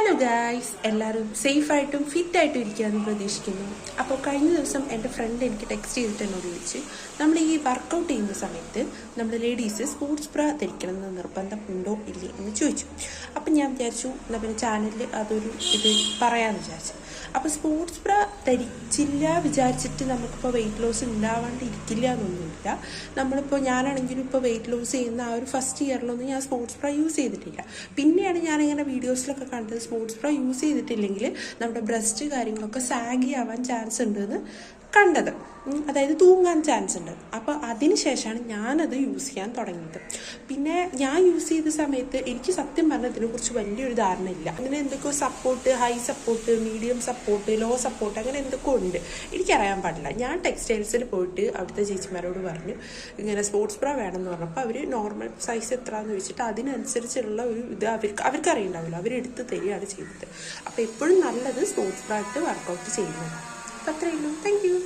Hello guys, എല്ലാവരും സേഫായിട്ടും ഫിറ്റായിട്ടും ഇരിക്കുകയെന്ന് പ്രതീക്ഷിക്കുന്നു. അപ്പോൾ കഴിഞ്ഞ ദിവസം എൻ്റെ ഫ്രണ്ട് എനിക്ക് ടെക്സ്റ്റ് ചെയ്തിട്ട് എന്നോട് ചോദിച്ചു, നമ്മൾ ഈ വർക്കൗട്ട് ചെയ്യുന്ന സമയത്ത് നമ്മൾ ലേഡീസ് സ്പോർട്സ് ബ്രാ ധരിക്കണമെന്ന് നിർബന്ധം ഉണ്ടോ ഇല്ലേ എന്ന് ചോദിച്ചു. അപ്പം ഞാൻ വിചാരിച്ചു എന്നാൽ പിന്നെ ചാനലിൽ അതൊരു പറയാമെന്ന് വിചാരിച്ചു. അപ്പോൾ സ്പോർട്സ് ബ്രാ ധരിച്ചില്ല വിചാരിച്ചിട്ട് നമുക്കിപ്പോൾ വെയിറ്റ് ലോസ് ഉണ്ടാവാണ്ട് ഇരിക്കില്ല എന്നൊന്നുമില്ല. നമ്മളിപ്പോൾ ഞാനാണെങ്കിലും ഇപ്പോൾ വെയിറ്റ് ലോസ് ചെയ്യുന്ന ആ ഒരു ഫസ്റ്റ് ഇയറിലൊന്നും ഞാൻ സ്പോർട്സ് ബ്രാ യൂസ് ചെയ്തിട്ടില്ല. പിന്നെയാണ് ഞാനിങ്ങനെ വീഡിയോസിലൊക്കെ കണ്ടത് സ്പോർട്സ് ബ്രാ യൂസ് ചെയ്തിട്ടില്ലെങ്കിൽ നമ്മുടെ ബ്രസ്റ്റ് കാര്യങ്ങളൊക്കെ സാഗി ആവാൻ ചാൻസ് ഉണ്ടെന്ന് കണ്ടത്, അതായത് തൂങ്ങാൻ ചാൻസ് ഉണ്ട്. അപ്പോൾ അതിന് ശേഷമാണ് ഞാനത് യൂസ് ചെയ്യാൻ തുടങ്ങിയത്. പിന്നെ ഞാൻ യൂസ് ചെയ്ത സമയത്ത് എനിക്ക് സത്യം പറഞ്ഞാൽ ഇതിനെക്കുറിച്ച് വലിയൊരു ധാരണ ഇല്ല. അങ്ങനെ എന്തൊക്കെയോ support, high support, medium support, low support, അങ്ങനെ എന്തൊക്കെയോ ഉണ്ട്, എനിക്കറിയാൻ പാടില്ല. ഞാൻ ടെക്സ്റ്റൈൽസിൽ പോയിട്ട് അവിടുത്തെ ചേച്ചിമാരോട് പറഞ്ഞു ഇങ്ങനെ സ്പോർട്സ് ബ്രാ വേണമെന്ന് പറഞ്ഞപ്പോൾ അവർ നോർമൽ സൈസ് എത്രയാണെന്ന് ചോദിച്ചിട്ട് അതിനനുസരിച്ചുള്ള ഒരു ഇത് അവർക്ക് അറിയണ്ടാവില്ല, അവരെടുത്ത് തരികയാണ് ചെയ്തത്. അപ്പോൾ എപ്പോഴും നല്ലത് സ്പോർട്സ് ബ്രാ ഇട്ട് വർക്കൗട്ട് ചെയ്യുന്നത്. അപ്പോൾ അത്രയേ ഉള്ളൂ. Thank you.